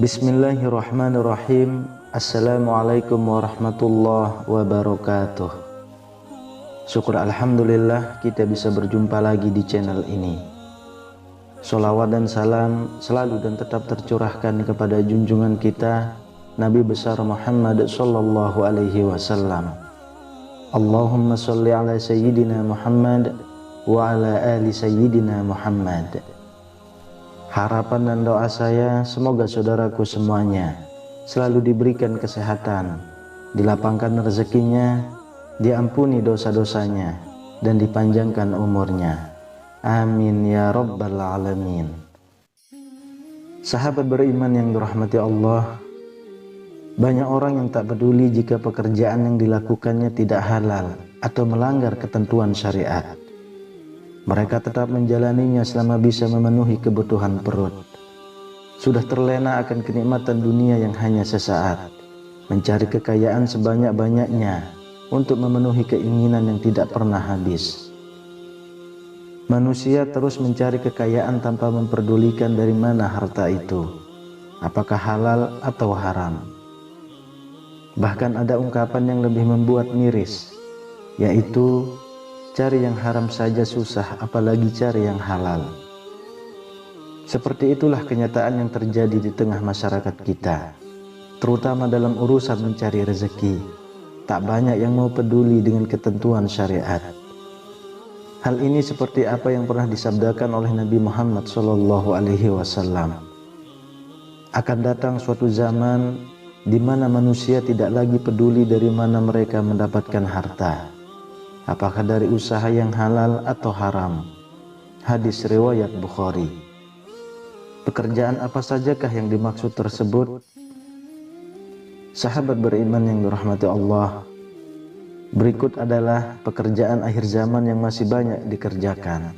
Bismillahirrahmanirrahim. Assalamualaikum warahmatullahi wabarakatuh. Syukur alhamdulillah kita bisa berjumpa lagi di channel ini. Sholawat dan salam selalu dan tetap tercurahkan kepada junjungan kita Nabi besar Muhammad sallallahu alaihi wasallam. Allahumma sholli ala sayyidina Muhammad wa ala ali sayyidina Muhammad. Harapan dan doa saya semoga saudaraku semuanya selalu diberikan kesehatan, dilapangkan rezekinya, diampuni dosa-dosanya, dan dipanjangkan umurnya. Amin ya rabbal alamin. Sahabat beriman yang dirahmati Allah, banyak orang yang tak peduli jika pekerjaan yang dilakukannya tidak halal atau melanggar ketentuan syariat. Mereka tetap menjalaninya selama bisa memenuhi kebutuhan perut. Sudah terlena akan kenikmatan dunia yang hanya sesaat, mencari kekayaan sebanyak-banyaknya untuk memenuhi keinginan yang tidak pernah habis. Manusia terus mencari kekayaan tanpa memperdulikan dari mana harta itu, apakah halal atau haram. Bahkan ada ungkapan yang lebih membuat miris, yaitu cari yang haram saja susah, apalagi cari yang halal. Seperti itulah kenyataan yang terjadi di tengah masyarakat kita, terutama dalam urusan mencari rezeki. Tak banyak yang mau peduli dengan ketentuan syariat. Hal ini seperti apa yang pernah disabdakan oleh Nabi Muhammad SAW. Akan datang suatu zaman di mana manusia tidak lagi peduli dari mana mereka mendapatkan harta, apakah dari usaha yang halal atau haram. Hadis riwayat Bukhari. Pekerjaan apa sajakah yang dimaksud tersebut? Sahabat beriman yang dirahmati Allah, berikut adalah pekerjaan akhir zaman yang masih banyak dikerjakan.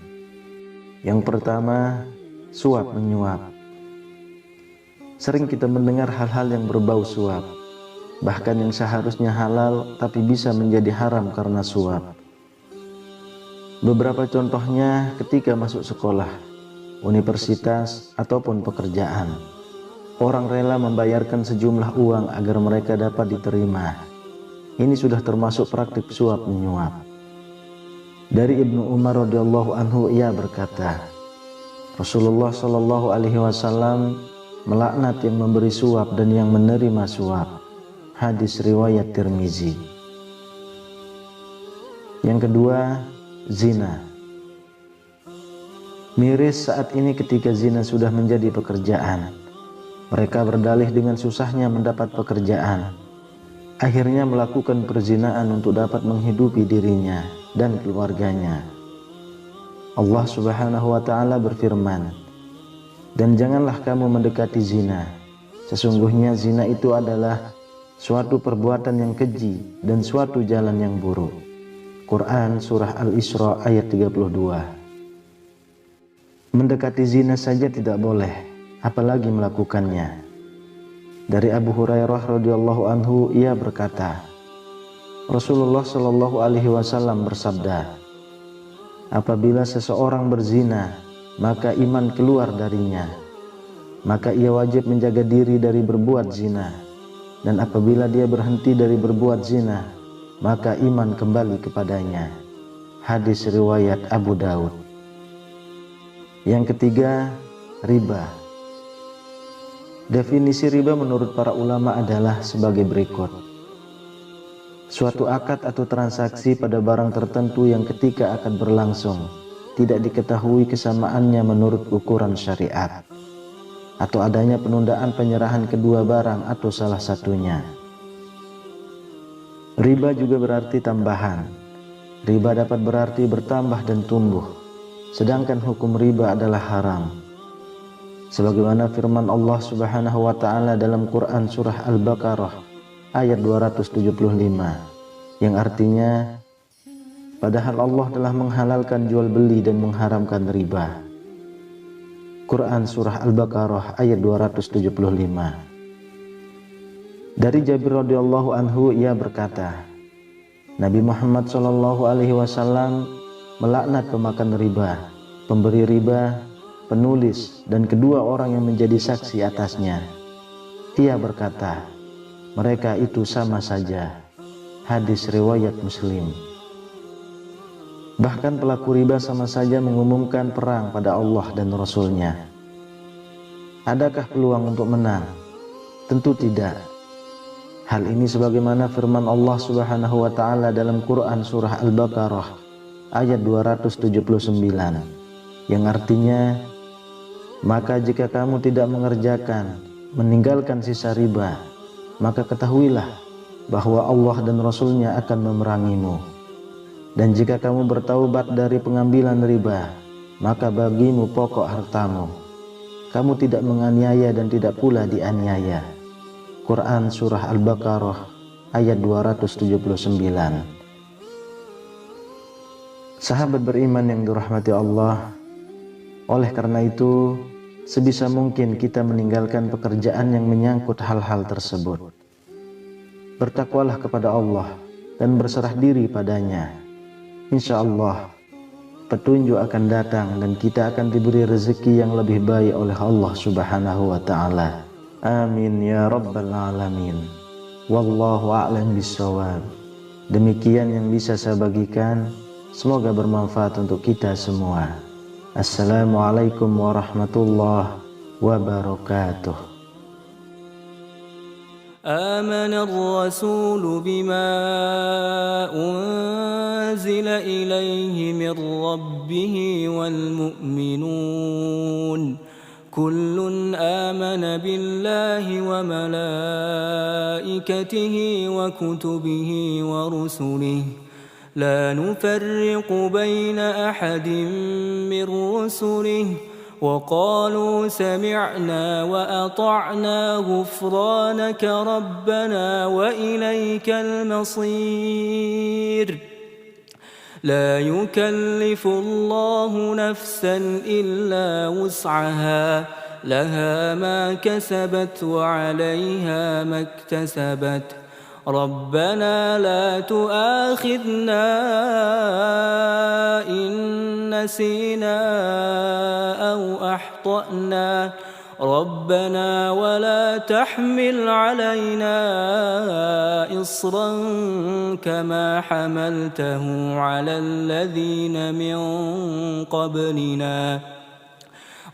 Yang pertama, suap menyuap. Sering kita mendengar hal-hal yang berbau suap, bahkan yang seharusnya halal tapi bisa menjadi haram karena suap. Beberapa contohnya ketika masuk sekolah, universitas, ataupun pekerjaan. Orang rela membayarkan sejumlah uang agar mereka dapat diterima. Ini sudah termasuk praktik suap menyuap. Dari Ibnu Umar radhiyallahu anhu, ia berkata, Rasulullah shallallahu alaihi wasallam melaknat yang memberi suap dan yang menerima suap. Hadis riwayat Tirmizi. Yang kedua, zina. Miris saat ini ketika zina sudah menjadi pekerjaan. Mereka berdalih dengan susahnya mendapat pekerjaan, akhirnya melakukan perzinaan untuk dapat menghidupi dirinya dan keluarganya. Allah Subhanahu wa ta'ala berfirman, dan janganlah kamu mendekati zina, sesungguhnya zina itu adalah suatu perbuatan yang keji dan suatu jalan yang buruk. Quran Surah Al-Isra ayat 32. Mendekati zina saja tidak boleh, apalagi melakukannya. Dari Abu Hurairah radhiyallahu anhu, ia berkata, Rasulullah shallallahu alaihi wasallam bersabda, apabila seseorang berzina, maka iman keluar darinya, maka ia wajib menjaga diri dari berbuat zina. Dan apabila dia berhenti dari berbuat zina, maka iman kembali kepadanya. Hadis riwayat Abu Daud. Yang ketiga, riba. Definisi riba menurut para ulama adalah sebagai berikut. Suatu akad atau transaksi pada barang tertentu yang ketika akad berlangsung tidak diketahui kesamaannya menurut ukuran syariat, atau adanya penundaan penyerahan kedua barang atau salah satunya. Riba juga berarti tambahan. Riba dapat berarti bertambah dan tumbuh, sedangkan hukum riba adalah haram. Sebagaimana firman Allah Subhanahu wa ta'ala dalam Quran Surah Al-Baqarah ayat 275, yang artinya, padahal Allah telah menghalalkan jual beli dan mengharamkan riba. Quran Surah Al-Baqarah ayat 275. Dari Jabir radhiyallahu anhu, ia berkata, Nabi Muhammad SAW melaknat pemakan riba, pemberi riba, penulis, dan kedua orang yang menjadi saksi atasnya. Ia berkata, mereka itu sama saja. Hadis riwayat Muslim. Bahkan pelaku riba sama saja mengumumkan perang pada Allah dan Rasul-Nya. Adakah peluang untuk menang? Tentu tidak. Hal ini sebagaimana firman Allah Subhanahu wa taala dalam Quran surah Al-Baqarah ayat 279 yang artinya, maka jika kamu tidak meninggalkan sisa riba, maka ketahuilah bahwa Allah dan Rasul-Nya akan memerangimu. Dan jika kamu bertaubat dari pengambilan riba, maka bagimu pokok hartamu. Kamu tidak menganiaya dan tidak pula dianiaya. Quran surah Al-Baqarah ayat 279. Sahabat beriman yang dirahmati Allah, oleh karena itu sebisa mungkin kita meninggalkan pekerjaan yang menyangkut hal-hal tersebut. Bertakwalah kepada Allah dan berserah diri padanya. Insya Allah petunjuk akan datang dan kita akan diberi rezeki yang lebih baik oleh Allah Subhanahu wa ta'ala. Amin ya rabbal alamin. Wallahu a'lam bishawab. Demikian yang bisa saya bagikan, semoga bermanfaat untuk kita semua. Assalamualaikum warahmatullahi wabarakatuh. آمن الرسول بما أنزل إليه من ربه والمؤمنون كل آمن بالله وملائكته وكتبه ورسله لا نفرق بين أحد من رسله وقالوا سمعنا وأطعنا غفرانك ربنا وإليك المصير لا يكلف الله نفسا إلا وسعها لها ما كسبت وعليها ما اكتسبت ربنا لا تؤاخذنا إن نسينا أو أخطأنا ربنا ولا تحمل علينا إصرا كما حملته على الذين من قبلنا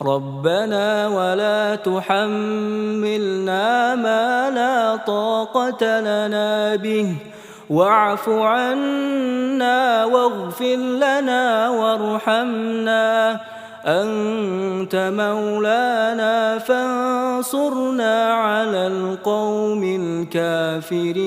ربنا ولا تحملنا ما لا طاقة لنا به واعف عنا واغفر لنا وارحمنا أنت مولانا فانصرنا على القوم الكافرين.